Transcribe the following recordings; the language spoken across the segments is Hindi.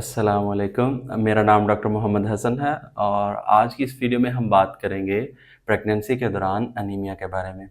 अस्सलामुअलैकुम। मेरा नाम डॉक्टर मोहम्मद हसन है और आज की इस वीडियो में हम बात करेंगे प्रेगनेंसी के दौरान अनीमिया के बारे में।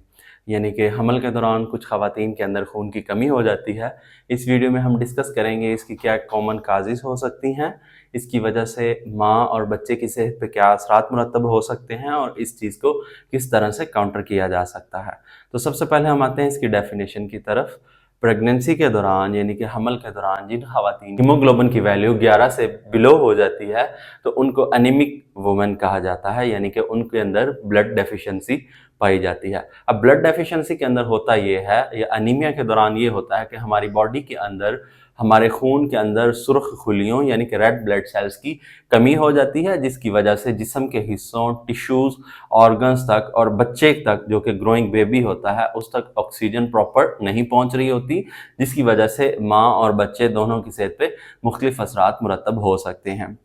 यानी कि हमल के दौरान कुछ ख़वातीन के अंदर खून की कमी हो जाती है। इस वीडियो में हम डिस्कस करेंगे इसकी क्या कॉमन काज़ेज़ हो सकती हैं, इसकी वजह से माँ और बच्चे की सेहत पे क्या असरात मुरतब हो सकते हैं और इस चीज़ को किस तरह से काउंटर किया जा सकता है। तो सबसे पहले हम आते हैं इसकी डेफिनेशन की तरफ। प्रेगनेंसी के दौरान यानी कि हमल के दौरान जिन ख़वातीन हीमोग्लोबिन की वैल्यू 11 से बिलो हो जाती है तो उनको एनीमिक वुमेन कहा जाता है, यानी कि उनके अंदर ब्लड डेफिशिएंसी पाई जाती है। अब ब्लड डेफिशिएंसी के अंदर होता ये है, या अनीमिया के दौरान ये होता है कि हमारी बॉडी के अंदर, हमारे खून के अंदर सुर्ख खुलियों यानी कि रेड ब्लड सेल्स की कमी हो जाती है, जिसकी वजह से जिस्म के हिस्सों, टिश्यूज़, ऑर्गन्स तक और बच्चे तक जो कि ग्रोइंग बेबी होता है उस तक ऑक्सीजन प्रॉपर नहीं पहुंच रही होती, जिसकी वजह से माँ और बच्चे दोनों की सेहत पे मुख्तलिफ असरात मुरतब हो सकते हैं।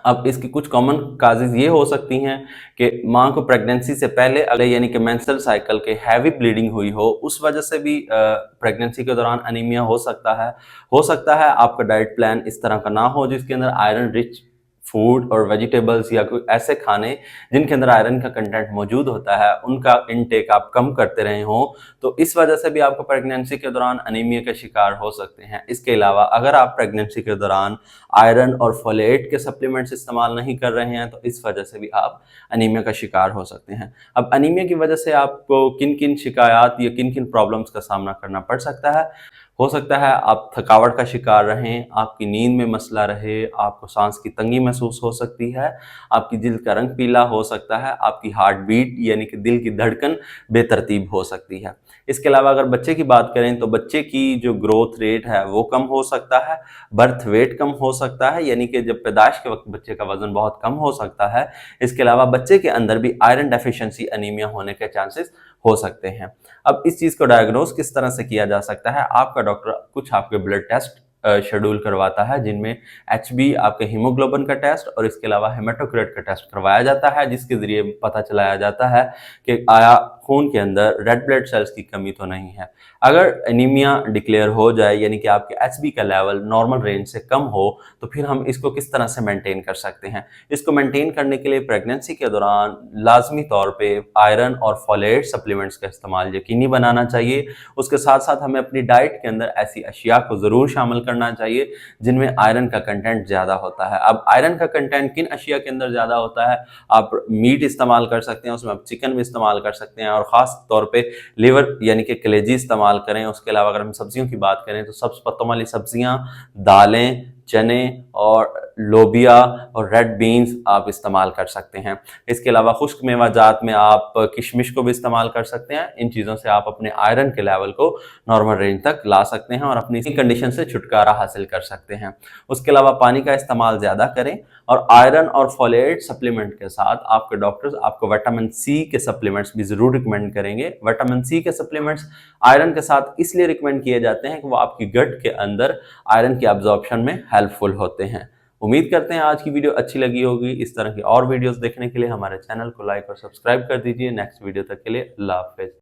अब इसकी कुछ कॉमन काजेज़ ये हो सकती हैं कि माँ को प्रेगनेंसी से पहले अगर यानी कि मेंस्ट्रुअल साइकिल के हैवी ब्लीडिंग हुई हो, उस वजह से भी प्रेगनेंसी के दौरान अनीमिया हो सकता है। हो सकता है आपका डाइट प्लान इस तरह का ना हो जिसके अंदर आयरन रिच फूड और वेजिटेबल्स या कोई ऐसे खाने जिनके अंदर आयरन का कंटेंट मौजूद होता है उनका इनटेक आप कम करते रहे हों, तो इस वजह से भी आपको प्रेगनेंसी के दौरान अनीमिया का शिकार हो सकते हैं। इसके अलावा अगर आप प्रेगनेंसी के दौरान आयरन और फोलेट के सप्लीमेंट्स इस्तेमाल नहीं कर रहे हैं तो इस वजह से भी आप अनीमिया का शिकार हो सकते हैं। अब अनीमिया की वजह से आपको किन किन शिकायत या किन किन प्रॉब्लम्स का सामना करना पड़ सकता है। हो सकता है आप थकावट का शिकार रहें, आपकी नींद में मसला रहे, आपको सांस की तंगी महसूस हो सकती है, आपकी जिल्द का रंग पीला हो सकता है, आपकी हार्ट बीट यानी कि दिल की धड़कन बेतरतीब हो सकती है। इसके अलावा अगर बच्चे की बात करें तो बच्चे की जो ग्रोथ रेट है वो कम हो सकता है, बर्थ वेट कम हो सकता है, यानी कि जब पैदाइश के वक्त बच्चे का वजन बहुत कम हो सकता है। इसके अलावा बच्चे के अंदर भी आयरन डेफिशिएंसी अनीमिया होने के चांसेस हो सकते हैं। अब इस चीज़ को डायग्नोस किस तरह से किया जा सकता है, आपका डॉक्टर कुछ आपके ब्लड टेस्ट शेड्यूल करवाता है जिनमें एचबी आपके हीमोग्लोबिन का टेस्ट और इसके अलावा हेमाटोक्रिट का टेस्ट करवाया जाता है, जिसके ज़रिए पता चलाया जाता है कि आया खून के अंदर रेड ब्लड सेल्स की कमी तो नहीं है। अगर एनीमिया डिक्लेयर हो जाए यानी कि आपके एचबी का लेवल नॉर्मल रेंज से कम हो तो फिर हम इसको किस तरह से मेंटेन कर सकते हैं। इसको मेंटेन करने के लिए प्रेगनेंसी के दौरान लाजमी तौर पे आयरन और फोलेट सप्लीमेंट्स का इस्तेमाल यकीनी बनाना चाहिए। उसके साथ साथ हमें अपनी डाइट के अंदर ऐसी अशिया को ज़रूर शामिल करना चाहिए जिनमें आयरन का कंटेंट ज़्यादा होता है। अब आयरन का कंटेंट किन अशिया के अंदर ज़्यादा होता है, आप मीट इस्तेमाल कर सकते हैं, उसमें आप चिकन भी इस्तेमाल कर सकते हैं और ख़ास तौर पे लिवर यानी कि कलेजी इस्तेमाल करें। उसके अलावा अगर हम सब्जियों की बात करें तो सब्ज़ पत्तों वाली सब्जियां, दालें, चने और लोबिया और रेड बीन्स आप इस्तेमाल कर सकते हैं। इसके अलावा खुश्क मेवाजात में आप किशमिश को भी इस्तेमाल कर सकते हैं। इन चीज़ों से आप अपने आयरन के लेवल को नॉर्मल रेंज तक ला सकते हैं और अपनी इसी कंडीशन से छुटकारा हासिल कर सकते हैं। उसके अलावा पानी का इस्तेमाल ज़्यादा करें और आयरन और फोलेट सप्लीमेंट के साथ आपके डॉक्टर्स आपको विटामिन सी के सप्लीमेंट्स भी ज़रूर रिकमेंड करेंगे। विटामिन सी के सप्लीमेंट्स आयरन के साथ इसलिए रिकमेंड किए जाते हैं कि वो आपकी गट के अंदर आयरन के अब्जॉर्प्शन में हेल्पफुल होते हैं। उम्मीद करते हैं आज की वीडियो अच्छी लगी होगी। इस तरह की और वीडियोस देखने के लिए हमारे चैनल को लाइक और सब्सक्राइब कर दीजिए। नेक्स्ट वीडियो तक के लिए अल्लाह हाफ़िज़।